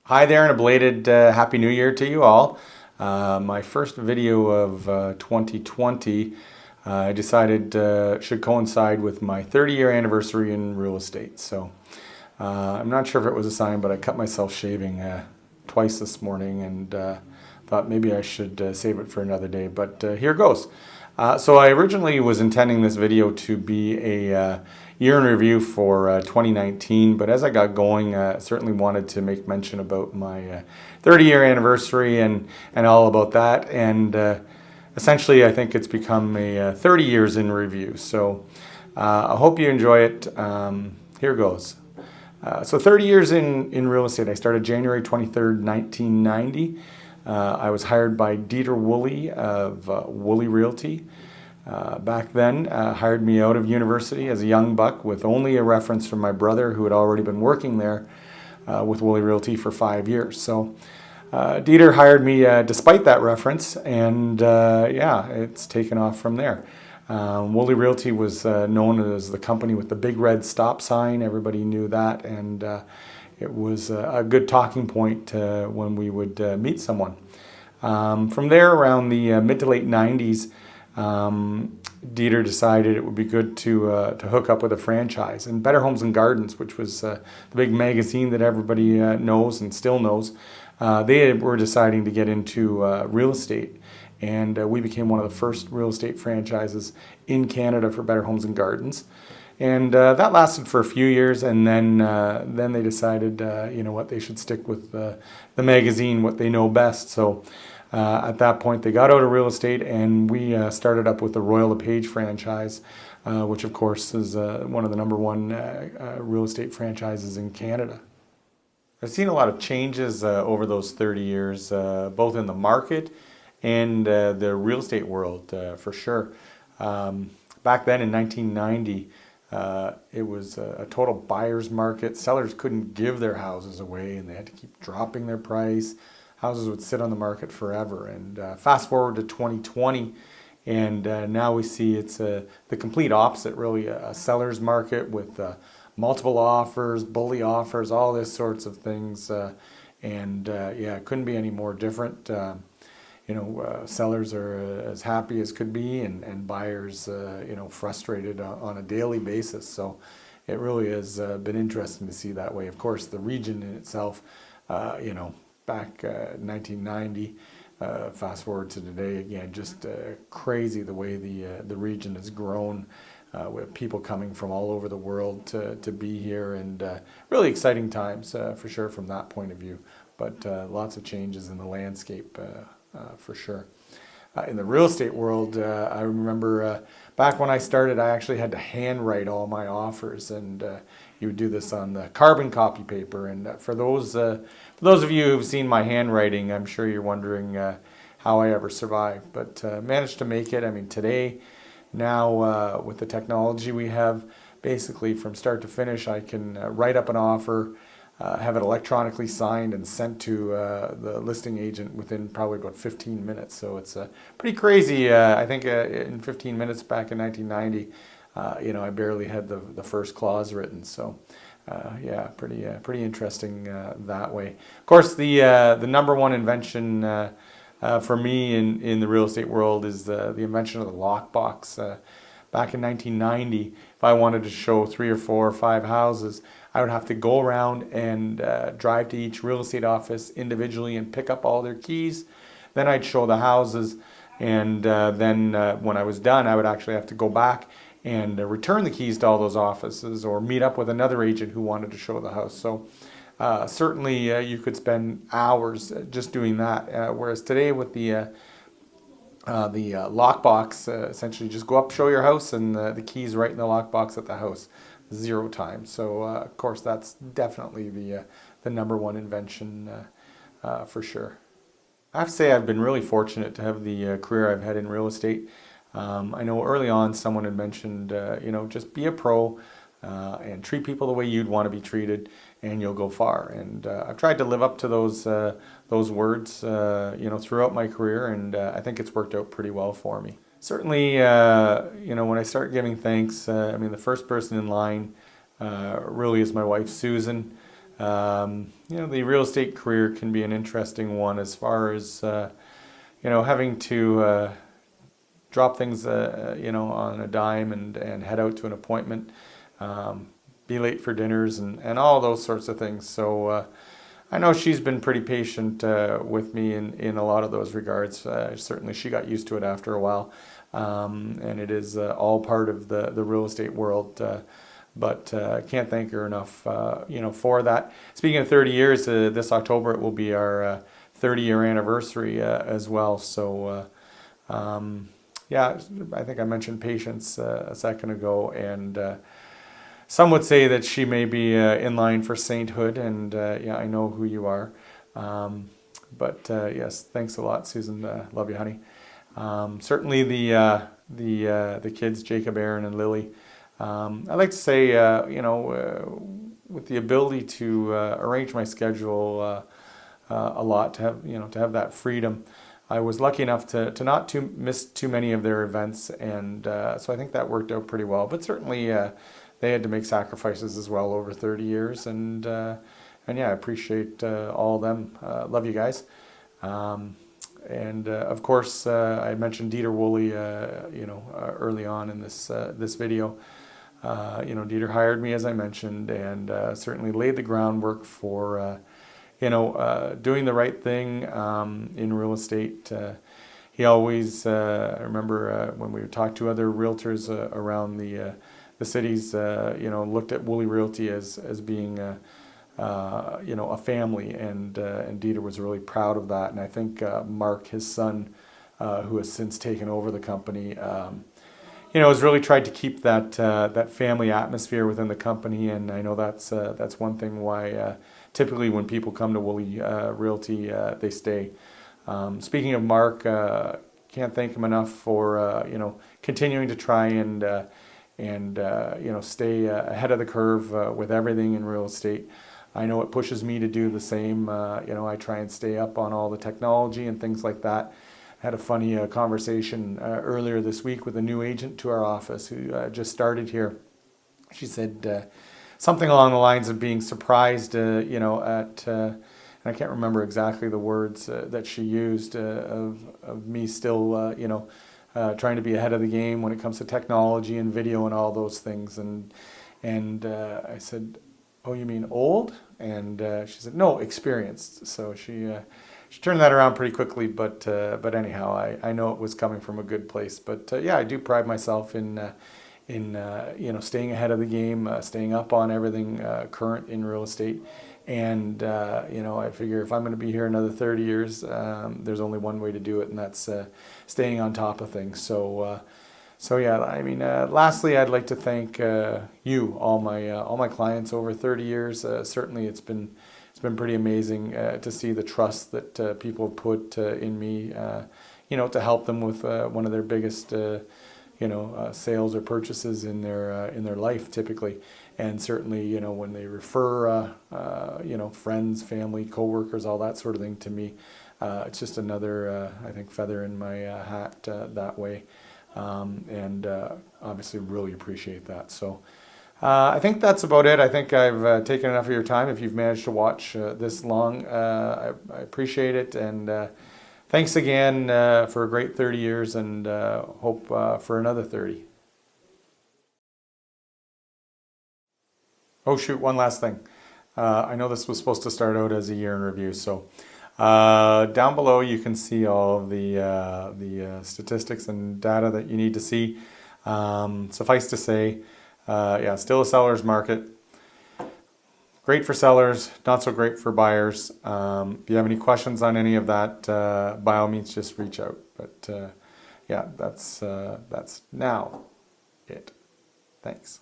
Hi there, and a belated Happy New Year to you all. My first video of 2020, I decided should coincide with my 30-year anniversary in real estate. So I'm not sure if it was a sign, but I cut myself shaving twice this morning and thought maybe I should save it for another day, but here goes. So I originally was intending this video to be a year in review for 2019, but as I got going, certainly wanted to make mention about my 30-year anniversary and all about that. And essentially, I think it's become a 30 years in review. So I hope you enjoy it. Here goes. So 30 years in real estate. I started January 23rd, 1990. I was hired by Dieter Woolley of Woolley Realty. Back then, hired me out of university as a young buck with only a reference from my brother who had already been working there with Woolley Realty for 5 years. So Dieter hired me despite that reference, and yeah, it's taken off from there. Woolley Realty was known as the company with the big red stop sign. Everybody knew that, and it was a good talking point when we would meet someone. From there, around the mid to late 90s, Dieter decided it would be good to hook up with a franchise. And Better Homes and Gardens, which was the big magazine that everybody knows and still knows, they were deciding to get into real estate. And we became one of the first real estate franchises in Canada for Better Homes and Gardens. And that lasted for a few years, and then they decided, you know what, they should stick with the magazine, what they know best. So at that point, they got out of real estate, and we started up with the Royal LePage franchise, which of course is one of the #1 real estate franchises in Canada. I've seen a lot of changes over those 30 years, both in the market and the real estate world, for sure. Back then in 1990, it was a total buyer's market. Sellers couldn't give their houses away, and they had to keep dropping their price. Houses would sit on the market forever. And fast forward to 2020, and now we see it's the complete opposite, really, a seller's market with multiple offers, bully offers, all this sorts of things. And yeah, it couldn't be any more different. Sellers are as happy as could be, and buyers, frustrated on a daily basis. So it really has been interesting to see that way. Of course, the region in itself, back 1990, fast forward to today, again, just crazy the way the region has grown, with people coming from all over the world to be here, and really exciting times for sure from that point of view. But lots of changes in the landscape. For sure. In the real estate world, I remember back when I started, I actually had to handwrite all my offers, and you would do this on the carbon copy paper. And for those of you who've seen my handwriting, I'm sure you're wondering how I ever survived, but managed to make it. I mean, today, now with the technology we have, basically from start to finish, I can write up an offer, have it electronically signed and sent to the listing agent within probably about 15 minutes. So it's pretty crazy. I think in 15 minutes back in 1990, I barely had the first clause written. So yeah, pretty interesting that way. Of course, the #1 invention for me in the real estate world is the invention of the lockbox. Back in 1990, if I wanted to show 3 or 4 or 5 houses, I would have to go around and drive to each real estate office individually and pick up all their keys. Then I'd show the houses, and then when I was done, I would actually have to go back and return the keys to all those offices, or meet up with another agent who wanted to show the house. So certainly you could spend hours just doing that. Whereas today with the lockbox, essentially just go up, show your house, and the keys right in the lockbox at the house. 0 time. So of course that's definitely the #1 invention for sure. I have to say I've been really fortunate to have the career I've had in real estate. I know early on someone had mentioned, just be a pro and treat people the way you'd want to be treated, and you'll go far. And I've tried to live up to those words, throughout my career, and I think it's worked out pretty well for me. Certainly, when I start giving thanks, the first person in line really is my wife, Susan. The real estate career can be an interesting one as far as, having to drop things, on a dime and head out to an appointment, be late for dinners and all those sorts of things. So I know she's been pretty patient with me in a lot of those regards. Certainly she got used to it after a while, and it is all part of the real estate world. But I can't thank her enough, for that. Speaking of 30 years, this October it will be our 30-year anniversary as well. So, I think I mentioned patience a second ago, and some would say that she may be in line for sainthood, and I know who you are. But yes, thanks a lot, Susan. Love you, honey. Certainly the kids, Jacob, Aaron, and Lily. I like to say, with the ability to arrange my schedule a lot, to have that freedom. I was lucky enough to not miss too many of their events, and so I think that worked out pretty well. But certainly they had to make sacrifices as well over 30 years, and I appreciate all of them. Love you guys. Of course, I mentioned Dieter Woolley, early on in this video. Dieter hired me, as I mentioned, and certainly laid the groundwork for, doing the right thing in real estate. He always, I remember when we would talk to other realtors around the cities, looked at Woolley Realty as being a family, and Dieter was really proud of that. And I think Mark, his son, who has since taken over the company, has really tried to keep that family atmosphere within the company. And I know that's one thing why typically when people come to Woolley Realty, they stay. Speaking of Mark, can't thank him enough for continuing to try and stay ahead of the curve with everything in real estate. I know it pushes me to do the same. I try and stay up on all the technology and things like that. I had a funny conversation earlier this week with a new agent to our office who just started here. She said something along the lines of being surprised, at, and I can't remember exactly the words that she used, of me still, trying to be ahead of the game when it comes to technology and video and all those things. And I said, "Oh, you mean old?" And she said, "No, experienced." So she turned that around pretty quickly. But anyhow, I know it was coming from a good place. But I do pride myself in staying ahead of the game, staying up on everything current in real estate. And I figure if I'm going to be here another 30 years, there's only one way to do it, and that's staying on top of things. Lastly, I'd like to thank you, all my clients over 30 years. Certainly, it's been pretty amazing to see the trust that people have put in me, to help them with one of their biggest, sales or purchases in their life, typically. And certainly, when they refer, friends, family, coworkers, all that sort of thing to me, it's just another, I think, feather in my hat that way. Obviously really appreciate that. So I think that's about it. I think I've taken enough of your time. If you've managed to watch this long, I appreciate it. And thanks again for a great 30 years, and hope for another 30. Oh shoot, one last thing. I know this was supposed to start out as a year in review, so down below you can see all of the statistics and data that you need to see. Suffice to say, still a seller's market. Great for sellers, not so great for buyers. If you have any questions on any of that, by all means just reach out. But that's now it. Thanks.